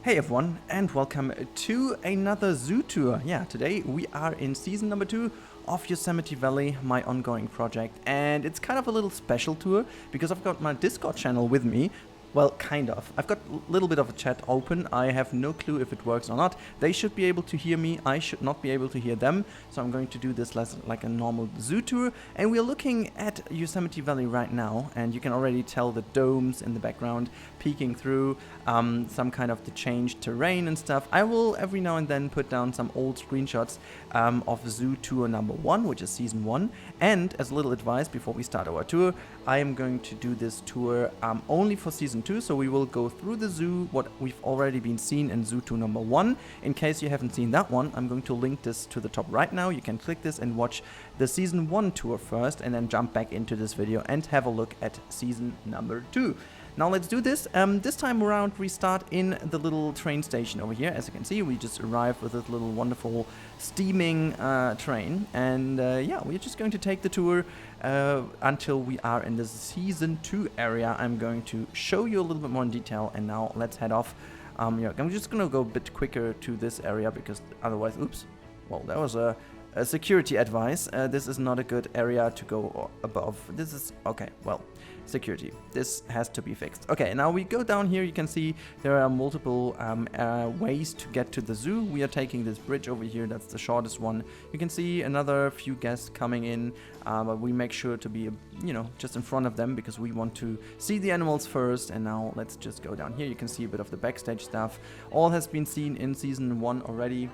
Hey everyone, and welcome to another zoo tour. Yeah, today we are in season number 2 of Yosemite Valley, my ongoing project, and it's kind of a little special tour because I've got my Discord channel with me. Well, kind of. I've got a little bit of a chat open. I have no clue if it works or not. They should be able to hear me. I should not be able to hear them. So I'm going to do this less like a normal zoo tour. And we're looking at Yosemite Valley right now. And you can already tell the domes in the background peeking through, some kind of the changed terrain and stuff. I will every now and then put down some old screenshots of zoo tour number 1, which is season 1. And as a little advice before we start our tour, I am going to do this tour only for season 2, so we will go through the zoo, what we've already been seen in zoo tour number 1. In case you haven't seen that one, I'm going to link this to the top right now. You can click this and watch the season 1 tour first, and then jump back into this video and have a look at season number 2. Now let's do this. This time around we start in the little train station over here. As you can see, we just arrived with this little wonderful steaming train, and yeah, we're just going to take the tour until we are in the season 2 area. I'm going to show you a little bit more in detail, and now let's head off. Yeah, I'm just gonna go a bit quicker to this area because otherwise, oops, well, that was a security advice. This is not a good area to go above. This is okay, well, security, this has to be fixed. Okay, now we go down here. You can see there are multiple ways to get to the zoo. We are taking this bridge over here, that's the shortest one. You can see another few guests coming in, but we make sure to be, you know, just in front of them because we want to see the animals first. And now let's just go down here. You can see a bit of the backstage stuff. All has been seen in season 1 already.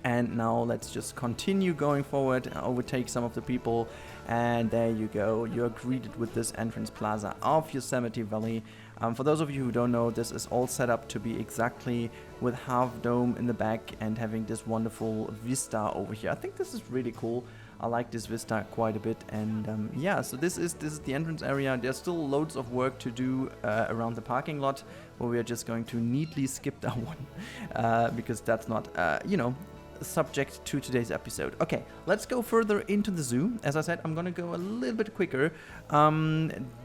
And now let's just continue going forward, overtake some of the people, and there you go. You're greeted with this entrance plaza of Yosemite Valley. For those of you who don't know, this is all set up to be exactly with half dome in the back and having this wonderful vista over here. I think this is really cool. I like this vista quite a bit, and yeah, so this is the entrance area. There's still loads of work to do around the parking lot, where we are just going to neatly skip that one because that's not, you know, subject to today's episode. Okay, let's go further into the zoo. As I said, I'm gonna go a little bit quicker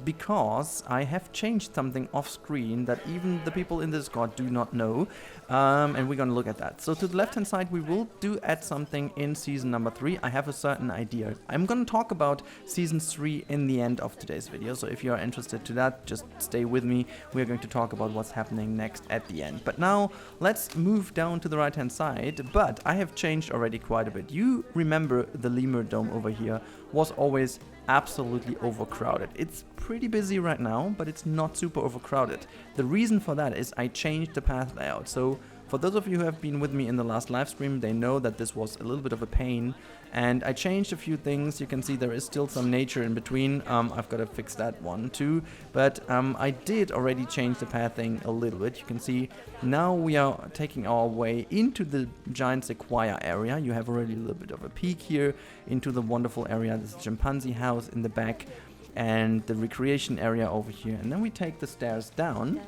because I have changed something off screen that even the people in this Discord do not know, and we're gonna look at that. So to the left hand side, we will add something in season number 3. I have a certain idea. I'm gonna talk about season 3 in the end of today's video, so if you are interested to that, just stay with me. We're going to talk about what's happening next at the end. But now let's move down to the right hand side. But I have changed already quite a bit. You remember the lemur dome over here was always absolutely overcrowded. It's pretty busy right now, but it's not super overcrowded. The reason for that is I changed the path layout. So for those of you who have been with me in the last live stream, they know that this was a little bit of a pain, and I changed a few things. You can see there is still some nature in between. I've got to fix that one too, but I did already change the pathing a little bit. You can see now we are taking our way into the giant sequoia area. You have already a little bit of a peek here into the wonderful area. This chimpanzee house in the back and the recreation area over here, and then we take the stairs down.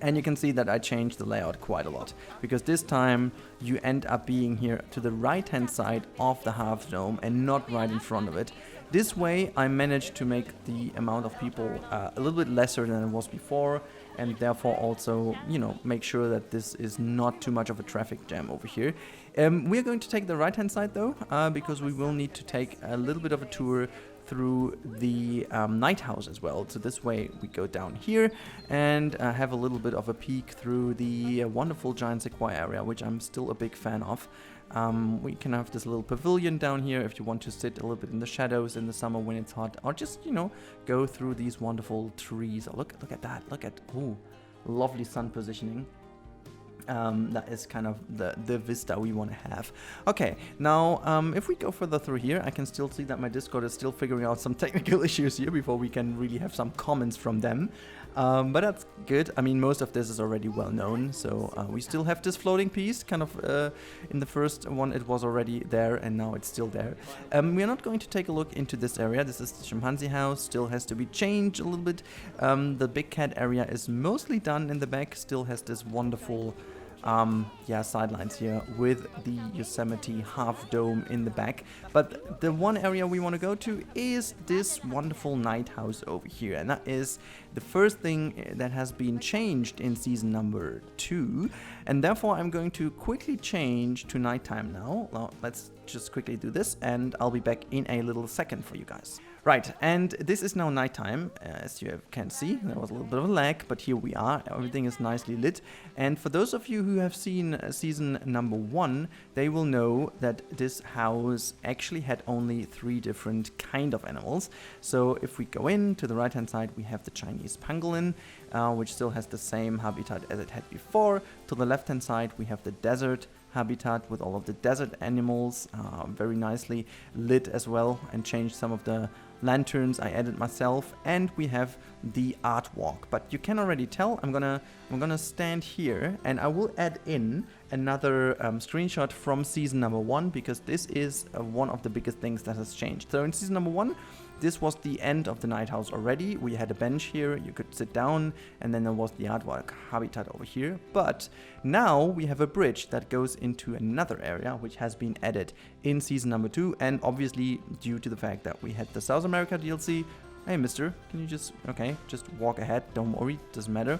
And you can see that I changed the layout quite a lot, because this time you end up being here to the right hand side of the half dome and not right in front of it. This way I managed to make the amount of people a little bit lesser than it was before, and therefore also, you know, make sure that this is not too much of a traffic jam over here. We're going to take the right hand side though, because we will need to take a little bit of a tour through the night house as well. So this way we go down here and have a little bit of a peek through the wonderful giant sequoia area, which I'm still a big fan of. We can have this little pavilion down here if you want to sit a little bit in the shadows in the summer when it's hot, or just, you know, go through these wonderful trees. Oh, look at that, look at, ooh, lovely sun positioning. That is kind of the vista we want to have. Okay, now if we go further through here, I can still see that my Discord is still figuring out some technical issues here before we can really have some comments from them. But that's good. I mean, most of this is already well known. So we still have this floating piece, kind of in the first one it was already there, and now it's still there. We're not going to take a look into this area. This is the chimpanzee house, still has to be changed a little bit. The big cat area is mostly done in the back, still has this wonderful sidelines here with the Yosemite half dome in the back. But the one area we want to go to is this wonderful night house over here, and that is the first thing that has been changed in season number 2, and therefore I'm going to quickly change to nighttime now. Well, let's just quickly do this, and I'll be back in a little second for you guys. Right, and this is now nighttime. As you can see, there was a little bit of a lag, but here we are. Everything is nicely lit. And for those of you who have seen season number 1, they will know that this house actually had only 3 different kind of animals. So if we go in to the right hand side, we have the Chinese pangolin, which still has the same habitat as it had before. To the left hand side, we have the desert habitat with all of the desert animals, very nicely lit as well, and changed some of the lanterns I added myself. And we have the art walk, but you can already tell I'm gonna stand here, and I will add in another screenshot from season number 1, because this is one of the biggest things that has changed. So in season number 1, this was the end of the night house already. We had a bench here, you could sit down, and then there was the artwork habitat over here. But now we have a bridge that goes into another area, which has been added in season number 2, and obviously due to the fact that we had the South America DLC. Hey mister, can you just walk ahead, don't worry, doesn't matter.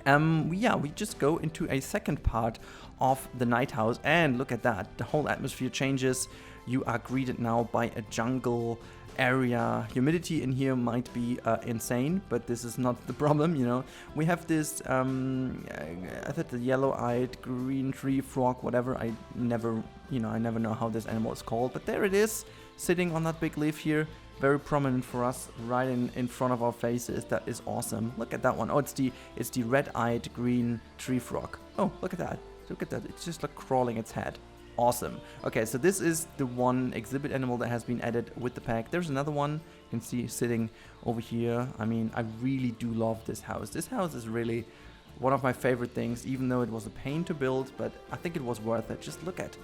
We just go into a second part of the night house, and look at that, the whole atmosphere changes. You are greeted now by a jungle area. Humidity in here might be insane, but this is not the problem, you know. We have this, I thought the yellow-eyed green tree frog, whatever. I never know how this animal is called, but there it is, sitting on that big leaf here. Very prominent for us, right in front of our faces. That is awesome. Look at that one. Oh, it's the red-eyed green tree frog. Oh, look at that. Look at that. It's just like crawling its head. Awesome. Okay, so this is the one exhibit animal that has been added with the pack. There's another one you can see sitting over here. I mean, I really do love this house. This house is really one of my favorite things, even though it was a pain to build, but I think it was worth it. Just look at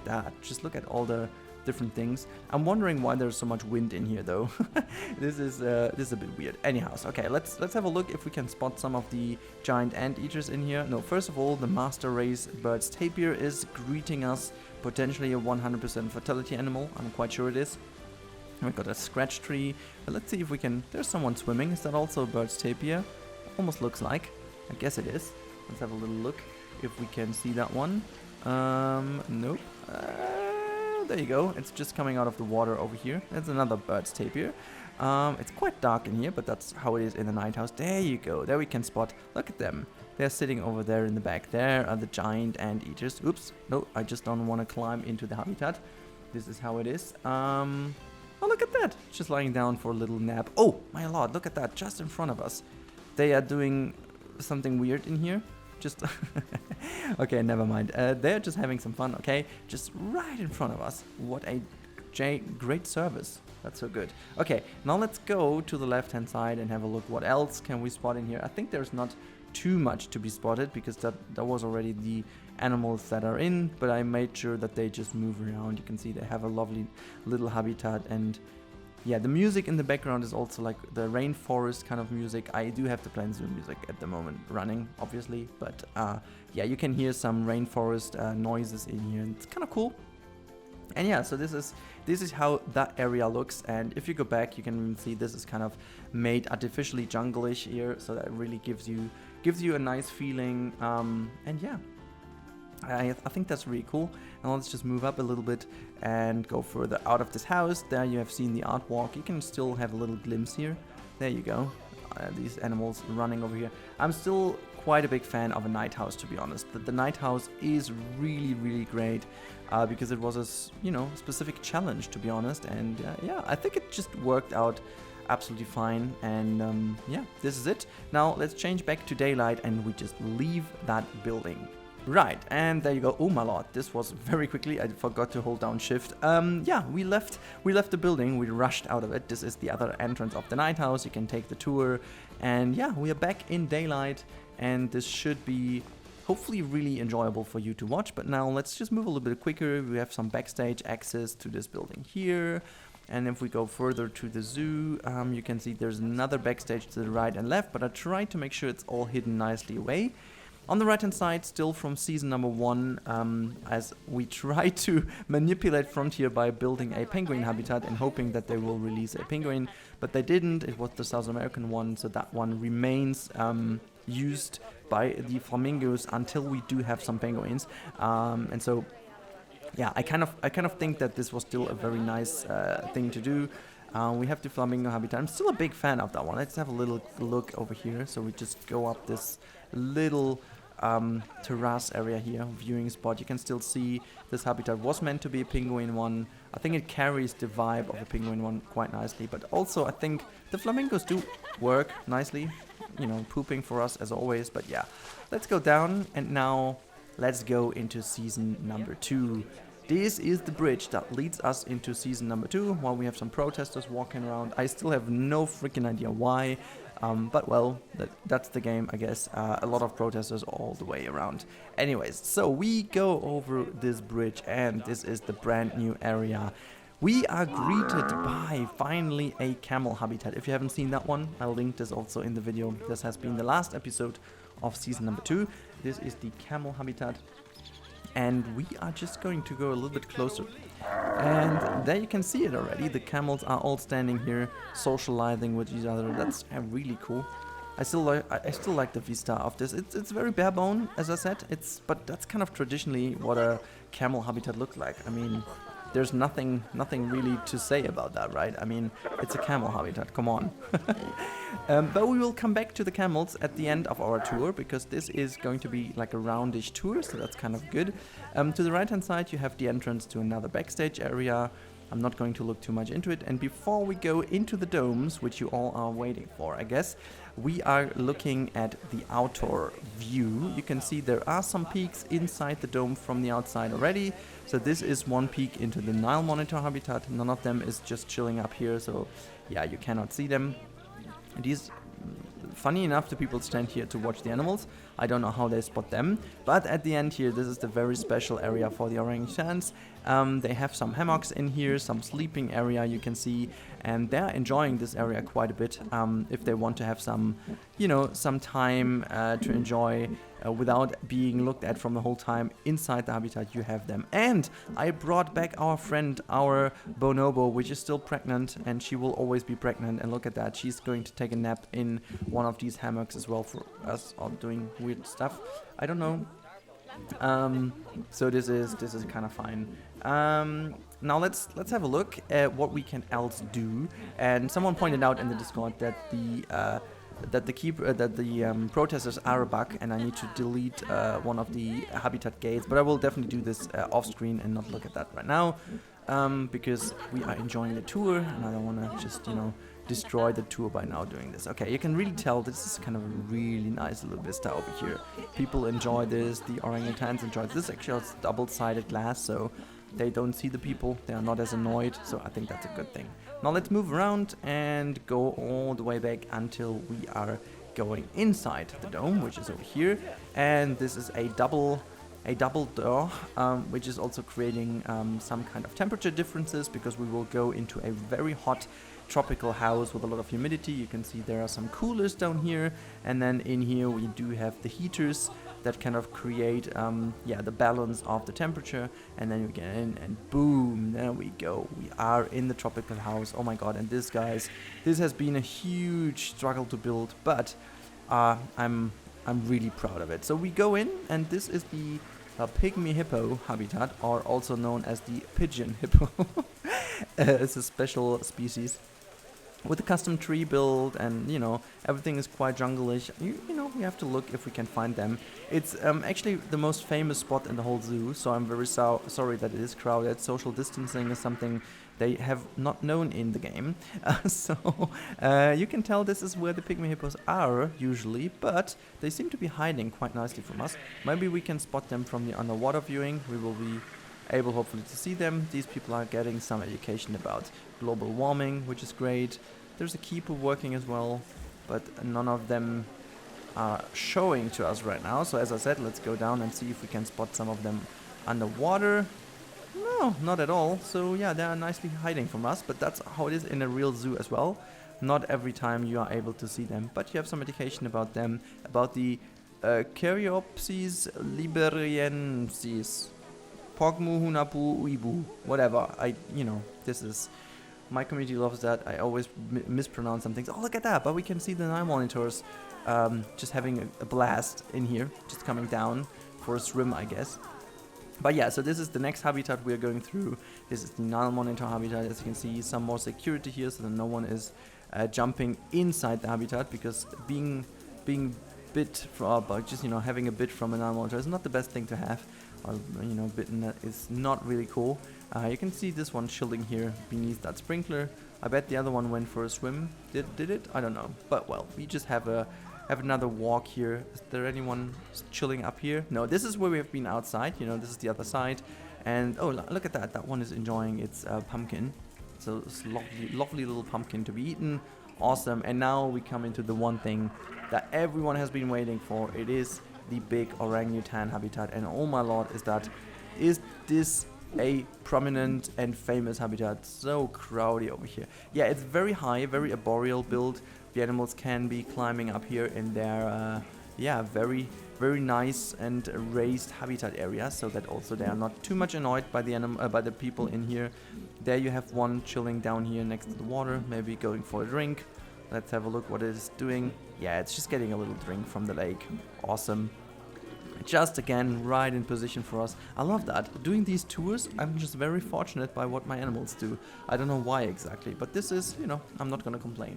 that. Just look at all the different things. I'm wondering why there's so much wind in here though. This is a bit weird. Anyhow, okay, let's have a look if we can spot some of the giant anteaters in here. No, first of all, the master race bird's tapir is greeting us, potentially a 100% fertility animal. I'm quite sure it is. We've got a scratch tree, but let's see if we can. There's someone swimming. Is that also a bird's tapir? Almost looks like. I guess it is. Let's have a little look if we can see that one. Nope. There you go. It's just coming out of the water over here. That's another bird's tapir. It's quite dark in here, but that's how it is in the night house. There you go. There we can spot. Look at them. They're sitting over there in the back. There are the giant anteaters. Oops. No, I just don't want to climb into the habitat. This is how it is. Oh, look at that. Just lying down for a little nap. Oh, my lord. Look at that. Just in front of us. They are doing something weird in here. Just okay, never mind. They're just having some fun, okay? Just right in front of us. What a great service. That's so good. Okay, now let's go to the left-hand side and have a look. What else can we spot in here? I think there's not too much to be spotted, because that was already the animals that are in, but I made sure that they just move around. You can see they have a lovely little habitat, and yeah, the music in the background is also like the rainforest kind of music. I do have the Planet Zoo music at the moment running, obviously, but yeah, you can hear some rainforest noises in here, and it's kind of cool. And yeah, so this is how that area looks, and if you go back, you can see this is kind of made artificially jungle-ish here, so that really gives you a nice feeling. And yeah, I think that's really cool. Now let's just move up a little bit and go further out of this house. There you have seen the art walk. You can still have a little glimpse here. There you go. These animals running over here. I'm still quite a big fan of a night house, to be honest. The night house is really, really great because it was a specific challenge, to be honest. And yeah, I think it just worked out absolutely fine. And yeah, this is it. Now let's change back to daylight and we just leave that building. Right, and there you go. Oh my lord, this was very quickly. I forgot to hold down shift. Yeah, we left the building. We rushed out of it. This is the other entrance of the night house. You can take the tour, and yeah, we are back in daylight, and this should be hopefully really enjoyable for you to watch. But now let's just move a little bit quicker. We have some backstage access to this building here, and if we go further to the zoo, you can see there's another backstage to the right and left, but I tried to make sure it's all hidden nicely away. On the right hand side, still from season number 1, as we try to manipulate Frontier by building a penguin habitat and hoping that they will release a penguin, but they didn't. It was the South American one, so that one remains used by the flamingos until we do have some penguins. And so yeah, I kind of think that this was still a very nice thing to do. We have the flamingo habitat. I'm still a big fan of that one. Let's have a little look over here. So we just go up this little terrace area here, viewing spot. You can still see this habitat was meant to be a penguin one. I think it carries the vibe of a penguin one quite nicely. But also I think the flamingos do work nicely, you know, pooping for us as always. But yeah, let's go down and now let's go into season number 2. This is the bridge that leads us into season number 2, while we have some protesters walking around. I still have no freaking idea why, but well, that's the game, I guess. A lot of protesters all the way around. Anyways, so we go over this bridge, and this is the brand new area. We are greeted by finally a camel habitat. If you haven't seen that one, I'll link this also in the video. This has been the last episode of season number 2. This is the camel habitat. And we are just going to go a little bit closer. And there you can see it already. The camels are all standing here, socializing with each other. That's really cool. I still like the vista of this. It's very bare bone, as I said. But that's kind of traditionally what a camel habitat looks like. I mean, there's nothing really to say about that, right? I mean, it's a camel habitat, come on. But we will come back to the camels at the end of our tour, because this is going to be like a roundish tour, so that's kind of good. To the right hand side you have the entrance to another backstage area. I'm not going to look too much into it. And before we go into the domes, which you all are waiting for, I guess, we are looking at the outdoor view. You can see there are some peaks inside the dome from the outside already. So this is one peak into the Nile monitor habitat. None of them is just chilling up here, so yeah, you cannot see them. These, funny enough, the people stand here to watch the animals. I don't know how they spot them, but at the end here, this is the very special area for the orangutans. They have some hammocks in here, some sleeping area you can see, and they're enjoying this area quite a bit. If they want to have some, you know, some time to enjoy without being looked at from the whole time inside the habitat, you have them. And I brought back our friend, our bonobo, which is still pregnant, and she will always be pregnant. And look at that, she's going to take a nap in one of these hammocks as well for us, all doing weird stuff. I don't know. So this is kind of fine. Now let's have a look at what we can else do. And someone pointed out in the Discord that the protesters are a bug, and I need to delete one of the habitat gates. But I will definitely do this off screen and not look at that right now, because we are enjoying the tour, and I don't want to just, you know, destroy the tour by now doing this. Okay, you can really tell this is kind of a really nice little vista over here. People enjoy this, the orangutans enjoy this. This is actually double-sided glass, so they don't see the people, they are not as annoyed, so I think that's a good thing. Now let's move around and go all the way back until we are going inside the dome, which is over here. And this is a double door, which is also creating some kind of temperature differences, because we will go into a very hot tropical house with a lot of humidity. You can see there are some coolers down here, and then in here we do have the heaters that kind of create the balance of the temperature. And then you get in and boom, there we go, we are in the tropical house. Oh my god. And this, guys, this has been a huge struggle to build, but I'm really proud of it. So we go in, and this is the pygmy hippo habitat, or also known as the pigeon hippo. It's a special species with a custom tree build, and you know, everything is quite jungle-ish. You know, we have to look if we can find them. It's actually the most famous spot in the whole zoo, so I'm very sorry that it is crowded. Social distancing is something they have not known in the game. So you can tell this is where the pygmy hippos are usually, but they seem to be hiding quite nicely from us. Maybe we can spot them from the underwater viewing. We will be able hopefully to see them. These people are getting some education about global warming, which is great. There's a keeper working as well, but none of them are showing to us right now. So as I said, let's go down and see if we can spot some of them underwater. No, not at all. So yeah, they are nicely hiding from us, but that's how it is in a real zoo as well. Not every time you are able to see them, but you have some education about them, about the Caryopsis liberiensis. Pogmu hunapu uibu. Whatever. This is... My community loves that. I always mispronounce some things. Oh, look at that. But we can see the Nile monitors just having a blast in here. Just coming down for a swim, I guess. But yeah, so this is the next habitat we're going through. This is the Nile monitor habitat. As you can see, some more security here so that no one is jumping inside the habitat, because being bit but just having a bit from a Nile monitor is not the best thing to have. Or bitten is not really cool. You can see this one chilling here beneath that sprinkler. I bet the other one went for a swim. Did it? I don't know. But well, we just have another walk here. Is there anyone chilling up here? No, this is where we have been outside. This is the other side. And oh, look at that. That one is enjoying its pumpkin. So it's lovely little pumpkin to be eaten. Awesome. And now we come into the one thing that everyone has been waiting for. It is the big orangutan habitat. And oh my lord, is this a prominent and famous habitat? So crowded over here. Yeah, it's very high, very arboreal build. The animals can be climbing up here in their very nice and raised habitat area, so that also they are not too much annoyed by the people in here. There you have one chilling down here next to the water, maybe going for a drink. Let's have a look what it is doing. Yeah, it's just getting a little drink from the lake. Awesome. Just again, right in position for us. I love that. Doing these tours, I'm just very fortunate by what my animals do. I don't know why exactly, but this is, I'm not gonna complain.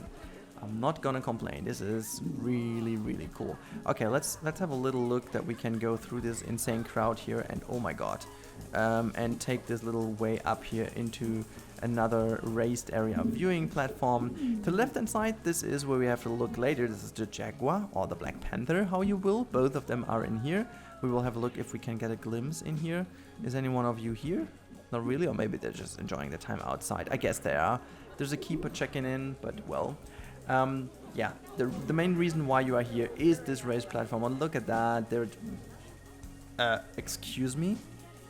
This is really, really cool. Okay, let's have a little look that we can go through this insane crowd here, and oh my god. And take this little way up here into another raised area viewing platform. To the left hand side, this is where we have to look later. This is the jaguar or the black panther, how you will. Both of them are in here. We will have a look if we can get a glimpse in here. Is any one of you here? Not really, or maybe they're just enjoying the time outside. I guess they are. There's a keeper checking in, but well. Yeah, the main reason why you are here is this raised platform. And look at that. Excuse me?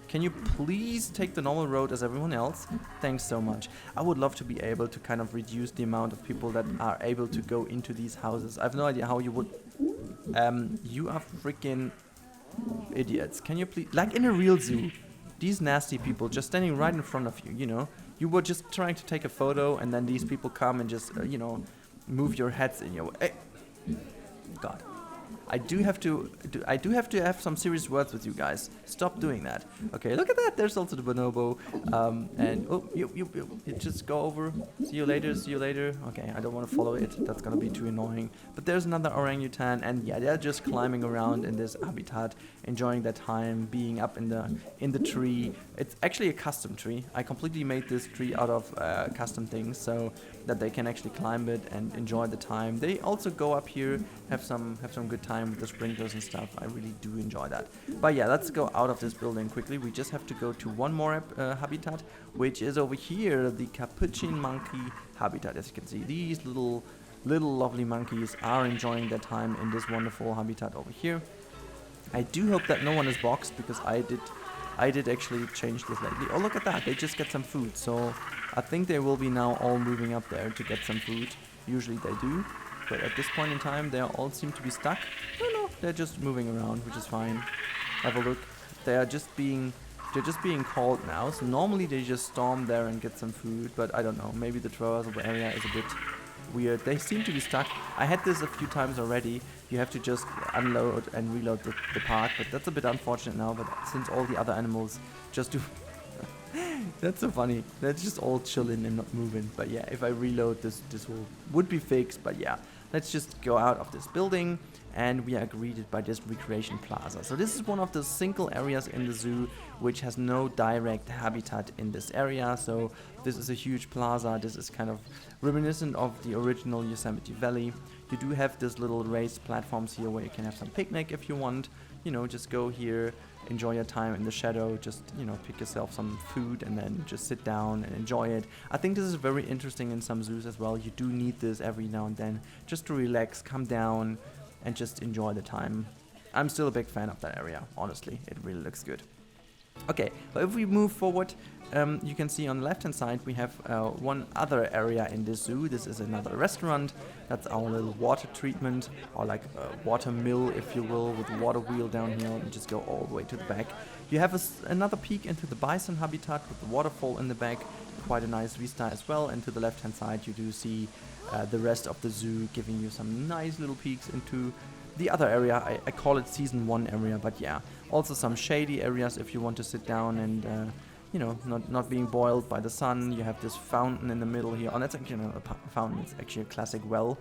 Can you please take the normal road as everyone else? Thanks so much. I would love to be able to kind of reduce the amount of people that are able to go into these houses. I have no idea how you would... you are freaking idiots. Can you please... Like in a real zoo, these nasty people just standing right in front of you, You were just trying to take a photo and then these people come and just, move your heads in your way. Hey. God. I do have to have some serious words with you guys. Stop doing that. Okay, look at that. There's also the bonobo. And oh, you just go over. See you later. Okay, I don't want to follow it. That's gonna be too annoying. But there's another orangutan, and yeah, they're just climbing around in this habitat, enjoying their time, being up in the tree. It's actually a custom tree. I completely made this tree out of custom things, so that they can actually climb it and enjoy the time. They also go up here, have some good time with the sprinklers and stuff. I really do enjoy that. But yeah, let's go out of this building quickly. We just have to go to one more habitat, which is over here, the capuchin monkey habitat. As you can see, these little lovely monkeys are enjoying their time in this wonderful habitat over here. I do hope that no one is boxed, because I did actually change this lately. Oh, look at that. They just get some food. So I think they will be now all moving up there to get some food. Usually they do. But at this point in time, they all seem to be stuck. No, they're just moving around, which is fine. Have a look. They're just being called now. So normally they just storm there and get some food. But I don't know. Maybe the traversable area is a bit weird. They seem to be stuck. I had this a few times already. You have to just unload and reload the park, but that's a bit unfortunate now. But since all the other animals just do... That's so funny. They're just all chilling and not moving. But yeah, if I reload this would be fixed. But yeah, let's just go out of this building, and we are greeted by this recreation plaza. So this is one of the single areas in the zoo which has no direct habitat in this area. So this is a huge plaza. This is kind of reminiscent of the original Yosemite Valley. You do have this little raised platforms here where you can have some picnic if you want. Just go here, enjoy your time in the shadow, just, pick yourself some food and then just sit down and enjoy it. I think this is very interesting in some zoos as well. You do need this every now and then just to relax, come down and just enjoy the time. I'm still a big fan of that area, honestly. It really looks good. Okay, but if we move forward, you can see on the left hand side we have one other area in this zoo. This is another restaurant. That's our little water treatment, or like a water mill, if you will, with a water wheel down here, and just go all the way to the back. You have another peek into the bison habitat with the waterfall in the back. Quite a nice vista as well. And to the left hand side you do see the rest of the zoo, giving you some nice little peeks into the other area. I call it season 1 area, but yeah, also some shady areas if you want to sit down and you know, not being boiled by the sun. You have this fountain in the middle here. Oh, that's actually not a fountain, it's actually a classic well.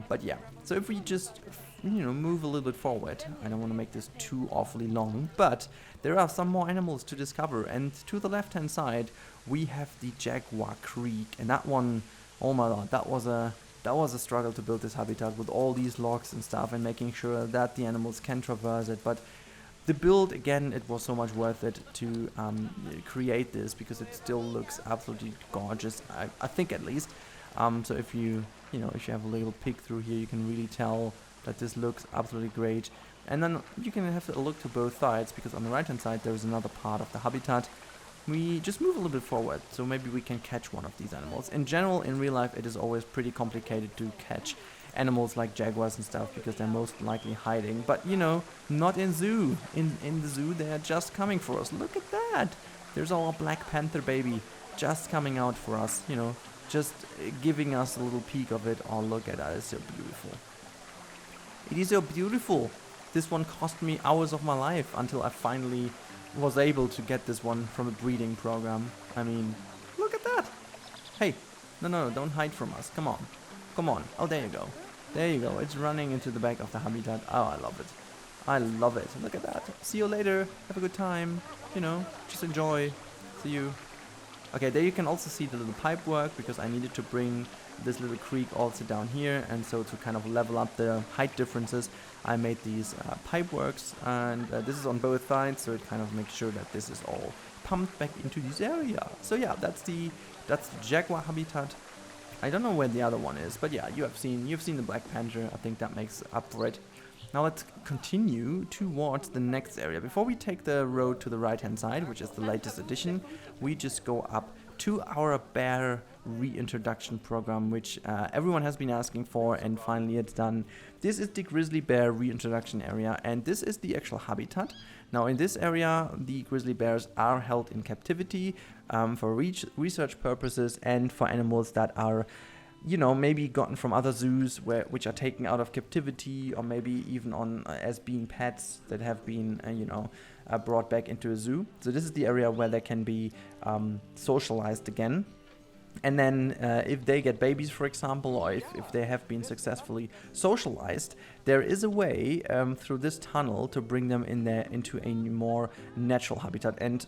But yeah, so if we just, you know, move a little bit forward, I don't want to make this too awfully long, but there are some more animals to discover. And to the left hand side we have the Jaguar Creek, and that one, oh my god, that was a struggle to build this habitat with all these logs and stuff, and making sure that the animals can traverse it. But the build, again, it was so much worth it to create this, because it still looks absolutely gorgeous, I think, at least. So if you have a little peek through here, you can really tell that this looks absolutely great. And then you can have a look to both sides, because on the right hand side there is another part of the habitat. We just move a little bit forward, so maybe we can catch one of these animals. In general, in real life, it is always pretty complicated to catch animals like jaguars and stuff, because they're most likely hiding. But, you know, not in zoo. In the zoo, they are just coming for us. Look at that! There's our black panther baby just coming out for us, you know, just giving us a little peek of it. Oh, look at that, it's so beautiful. It is so beautiful. This one cost me hours of my life until I finally was able to get this one from a breeding program. I mean, look at that! Hey, no, don't hide from us. Come on. Oh, there you go. It's running into the back of the habitat. Oh, I love it. Look at that. See you later. Have a good time. You know, just enjoy. See you. Okay, there you can also see the little pipe work, because I needed to bring this little creek also down here, and so to kind of level up the height differences, I made these pipe works, and this is on both sides, so it kind of makes sure that this is all pumped back into this area. So yeah, that's the jaguar habitat. I don't know where the other one is, but yeah, you've seen the black panther. I think that makes up for it. Now let's continue towards the next area. Before we take the road to the right hand side, which is the latest addition, we just go up to our bear reintroduction program, which everyone has been asking for, and finally it's done. This is the grizzly bear reintroduction area, and this is the actual habitat. Now in this area, the grizzly bears are held in captivity for research purposes, and for animals that are, you know, maybe gotten from other zoos which are taken out of captivity, or maybe even on as being pets that have been brought back into a zoo. So this is the area where they can be socialized again. And then if they get babies, for example, or if they have been successfully socialized, there is a way through this tunnel to bring them in there into a more natural habitat. And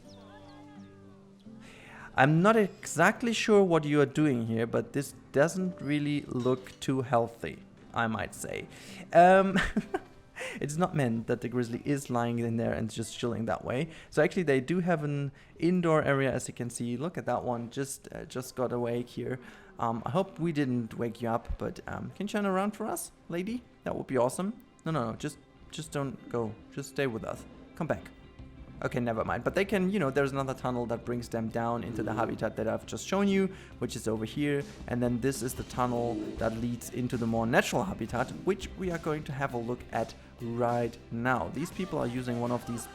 I'm not exactly sure what you are doing here, but this doesn't really look too healthy, I might say. It's not meant that the grizzly is lying in there and just chilling that way. So actually they do have an indoor area, as you can see. Look at that one, just got awake here. I hope we didn't wake you up, but can you turn around for us, lady? That would be awesome. No, just don't go. Just stay with us. Come back. Okay, never mind. But they can, there's another tunnel that brings them down into the habitat that I've just shown you, which is over here. And then this is the tunnel that leads into the more natural habitat, which we are going to have a look at right now. These people are using one of these.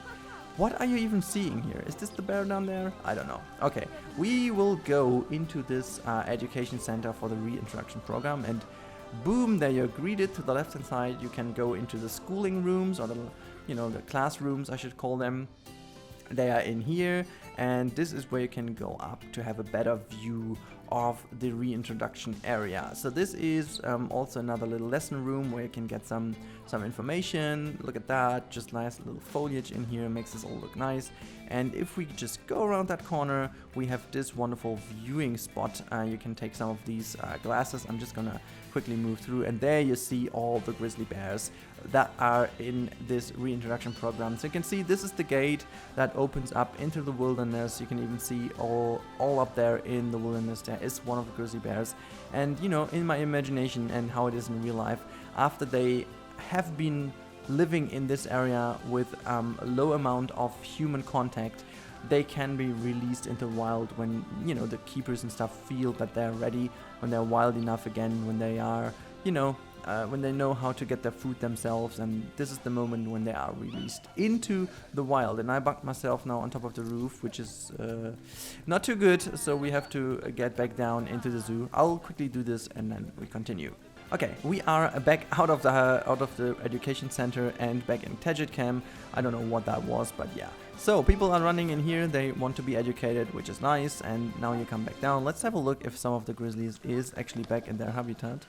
What are you even seeing here? Is this the bear down there? I don't know. Okay, we will go into this education center for the reintroduction program, and boom, there you're greeted. To the left hand side, you can go into the schooling rooms, or the classrooms, I should call them. They are in here, and this is where you can go up to have a better view of the reintroduction area. So this is also another little lesson room where you can get some information. Look at that, just nice little foliage in here, makes this all look nice. And if we just go around that corner, we have this wonderful viewing spot. You can take some of these glasses. I'm just gonna quickly move through, and there you see all the grizzly bears that are in this reintroduction program. So you can see this is the gate that opens up into the wilderness. You can even see all up there in the wilderness there is one of the grizzly bears. And in my imagination and how it is in real life, after they have been living in this area with a low amount of human contact, they can be released into wild when, you know, the keepers and stuff feel that they're ready, when they're wild enough again, when they are, you know, when they know how to get their food themselves, and this is the moment when they are released into the wild. And I bugged myself now on top of the roof, which is not too good, so we have to get back down into the zoo. I'll quickly do this and then we continue. Okay, we are back out of the education center and back in Tajet Camp. I don't know what that was, but yeah. So people are running in here, they want to be educated, which is nice, and now you come back down. Let's have a look if some of the grizzlies is actually back in their habitat.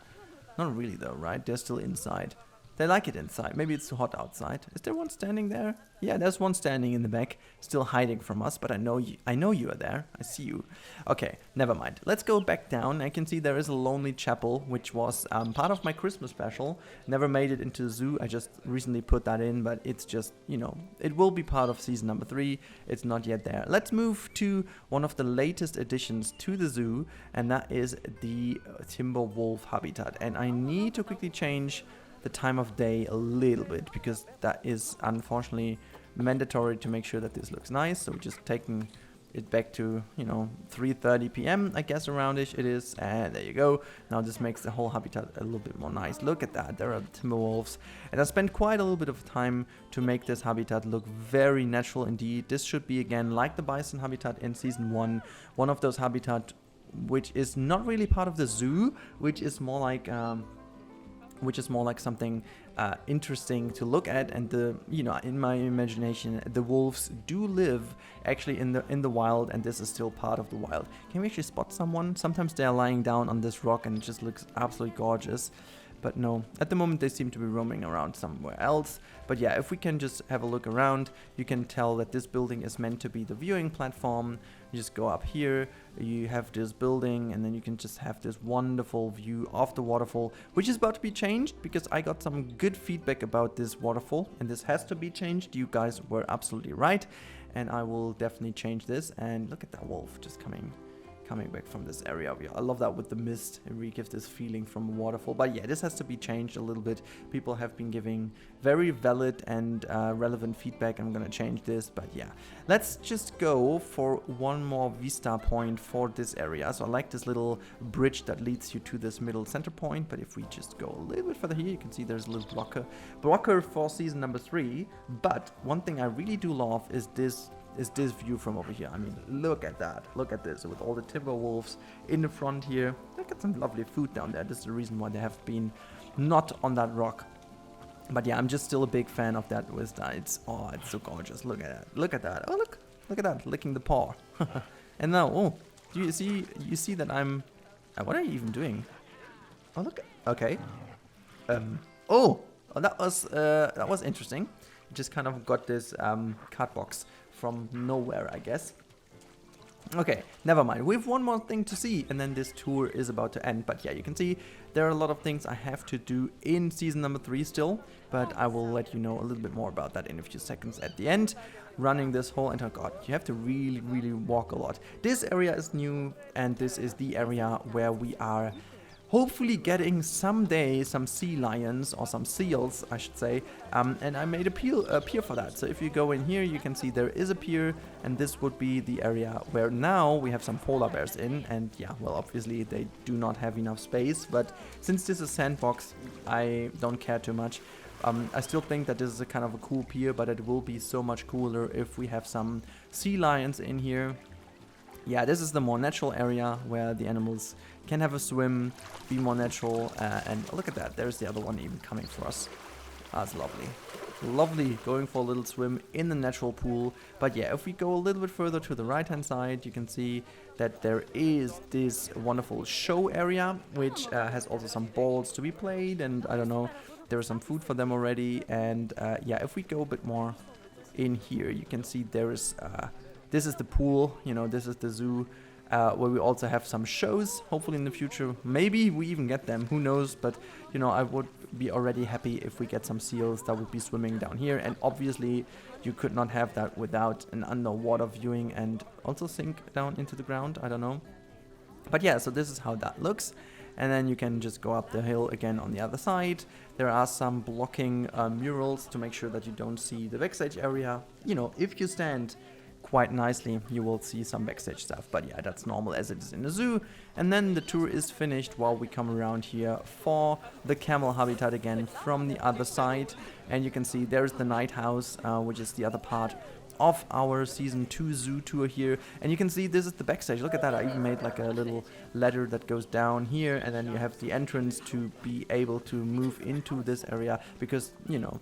Not really though, right? They're still inside. They like it inside. Maybe it's too hot outside. Is there one standing there? Yeah, there's one standing in the back, still hiding from us, but I know you are there. I see you. Okay, never mind. Let's go back down. I can see there is a lonely chapel, which was part of my Christmas special. Never made it into the zoo. I just recently put that in, but it's just, you know, it will be part of season number 3. It's not yet there. Let's move to one of the latest additions to the zoo, and that is the timber wolf habitat. And I need to quickly change the time of day a little bit, because that is unfortunately mandatory to make sure that this looks nice. So we're just taking it back to, you know, 3:30 p.m. I guess aroundish it is, and there you go. Now this makes the whole habitat a little bit more nice. Look at that, there are timber wolves, and I spent quite a little bit of time to make this habitat look very natural indeed. This should be, again, like the bison habitat in season 1, one of those habitat which is not really part of the zoo, which is more like something interesting to look at. And you know, in my imagination, the wolves do live actually in the wild, and this is still part of the wild. Can we actually spot someone? Sometimes they are lying down on this rock and it just looks absolutely gorgeous. But no, at the moment they seem to be roaming around somewhere else. But yeah, if we can just have a look around, you can tell that this building is meant to be the viewing platform. You just go up here, you have this building, and then you can just have this wonderful view of the waterfall, which is about to be changed, because I got some good feedback about this waterfall, and this has to be changed. You guys were absolutely right, and I will definitely change this. And look at that wolf just coming back from this area. I love that with the mist. It really gives this feeling from a waterfall. But yeah, this has to be changed a little bit. People have been giving very valid and relevant feedback. I'm gonna change this, but yeah. Let's just go for one more vista point for this area. So I like this little bridge that leads you to this middle center point. But if we just go a little bit further here, you can see there's a little blocker for season number 3. But one thing I really do love is this view from over here. I mean, look at that. Look at this with all the timber wolves in the front here. Look at some lovely food down there. This is the reason why they have been not on that rock. But yeah, I'm just still a big fan of that vista. It's so gorgeous. Look at that. Look at that. Oh, look at that, licking the paw. And now, do you see that I'm what are you even doing? Oh, look. Okay. That was interesting. Just kind of got this card box from nowhere, I guess. Okay, never mind. We have one more thing to see, and then this tour is about to end. But yeah, you can see there are a lot of things I have to do in season number 3 still, but I will let you know a little bit more about that in a few seconds at the end. Running this whole entire, god, you have to really, really walk a lot. This area is new, and this is the area where we are hopefully getting someday some sea lions, or some seals, I should say, and I made a pier for that. So if you go in here, you can see there is a pier, and this would be the area where now we have some polar bears in. And yeah, well, obviously they do not have enough space, but since this is Sandbox, I don't care too much. I still think that this is a kind of a cool pier, but it will be so much cooler if we have some sea lions in here. Yeah, this is the more natural area where the animals can have a swim, be more natural, and look at that, there's the other one even coming for us. That's lovely. Lovely, going for a little swim in the natural pool. But yeah, if we go a little bit further to the right hand side, you can see that there is this wonderful show area, which has also some balls to be played, and I don't know, there is some food for them already. And yeah, if we go a bit more in here, you can see there is this is the pool, you know, this is the zoo, where we also have some shows, hopefully in the future. Maybe we even get them, who knows, but, you know, I would be already happy if we get some seals that would be swimming down here. And obviously, you could not have that without an underwater viewing and also sink down into the ground, I don't know. But yeah, so this is how that looks. and then you can just go up the hill again on the other side. There are some blocking murals to make sure that you don't see the backstage area. You know, if you stand quite nicely, you will see some backstage stuff, but yeah, that's normal as it is in the zoo. And then the tour is finished while we come around here for the Camel Habitat again from the other side, and you can see there's the night house, which is the other part of our season 2 zoo tour here. And you can see this is the backstage. Look at that, I even made like a little ladder that goes down here, and then you have the entrance to be able to move into this area, because, you know,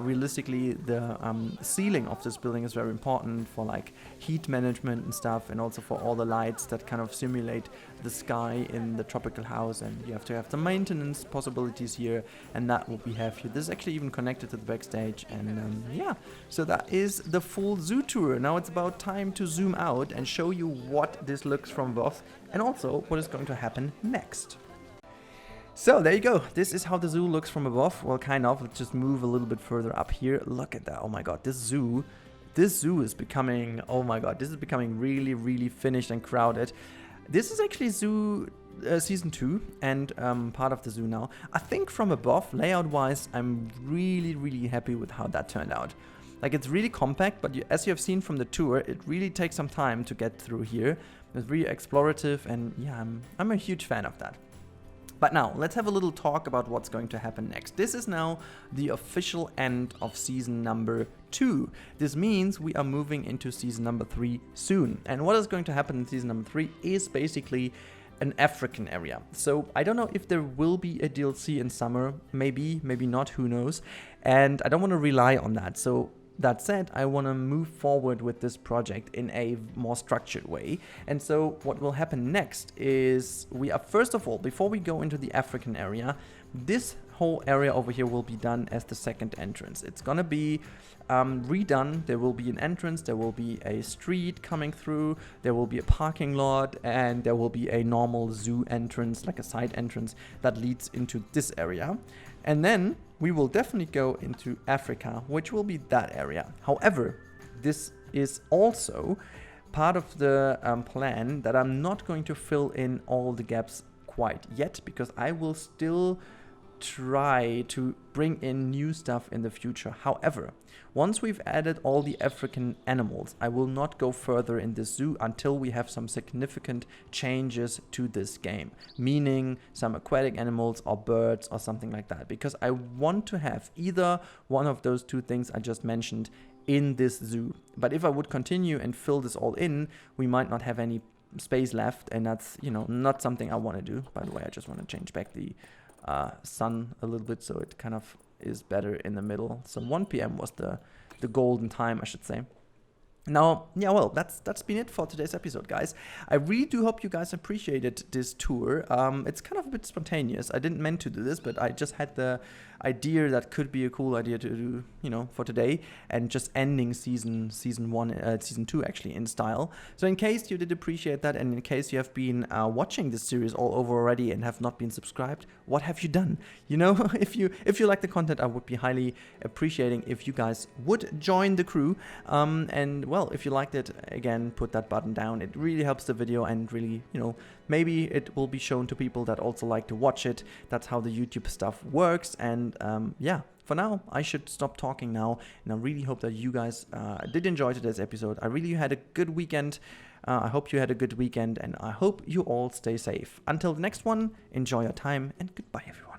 realistically the ceiling of this building is very important for like heat management and stuff, and also for all the lights that kind of simulate the sky in the tropical house, and you have to have the maintenance possibilities here, and that what we have here. This is actually even connected to the backstage, and yeah, so that is the full zoo tour. Now it's about time to zoom out and show you what this looks from above, and also what is going to happen next. So there you go. This is how the zoo looks from above. Well, kind of. Let's just move a little bit further up here. Look at that. Oh my god, this zoo is becoming, oh my god, this is becoming really, really finished and crowded. This is actually zoo season 2 and part of the zoo now. I think from above, layout wise, I'm really, really happy with how that turned out. Like, it's really compact, but as you have seen from the tour, it really takes some time to get through here. It's really explorative, and yeah, I'm a huge fan of that. But now, let's have a little talk about what's going to happen next. This is now the official end of season number 2. This means we are moving into season number 3 soon. And what is going to happen in season number 3 is basically an African area. So I don't know if there will be a DLC in summer. Maybe, maybe not, who knows. And I don't want to rely on that. So that said, I want to move forward with this project in a more structured way. And so what will happen next is we are, first of all, before we go into the African area, this whole area over here will be done as the second entrance. It's gonna be redone. There will be an entrance, there will be a street coming through, there will be a parking lot, and there will be a normal zoo entrance, like a side entrance that leads into this area. And then we will definitely go into Africa, which will be that area. However, this is also part of the plan that I'm not going to fill in all the gaps quite yet, because I will still try to bring in new stuff in the future. However, once we've added all the African animals, I will not go further in this zoo until we have some significant changes to this game, meaning some aquatic animals or birds or something like that, because I want to have either one of those two things I just mentioned in this zoo. But if I would continue and fill this all in, we might not have any space left, and that's, you know, not something I want to do. By the way, I just want to change back the sun a little bit so it kind of is better in the middle. So 1 p.m. was the golden time, I should say. Now, yeah, well, that's been it for today's episode, guys. I really do hope you guys appreciated this tour. It's kind of a bit spontaneous. I didn't meant to do this, but I just had the idea that could be a cool idea to do, you know, for today, and just ending season 2 actually in style. So in case you did appreciate that, and in case you have been watching this series all over already and have not been subscribed, what have you done? You know, if you like the content, I would be highly appreciating if you guys would join the crew. And well, if you liked it, again, put that button down. It really helps the video, and really, you know, maybe it will be shown to people that also like to watch it. That's how the YouTube stuff works. And yeah, for now, I should stop talking now. And I really hope that you guys did enjoy today's episode. I really had a good weekend. I hope you had a good weekend, and I hope you all stay safe. Until the next one, enjoy your time, and goodbye, everyone.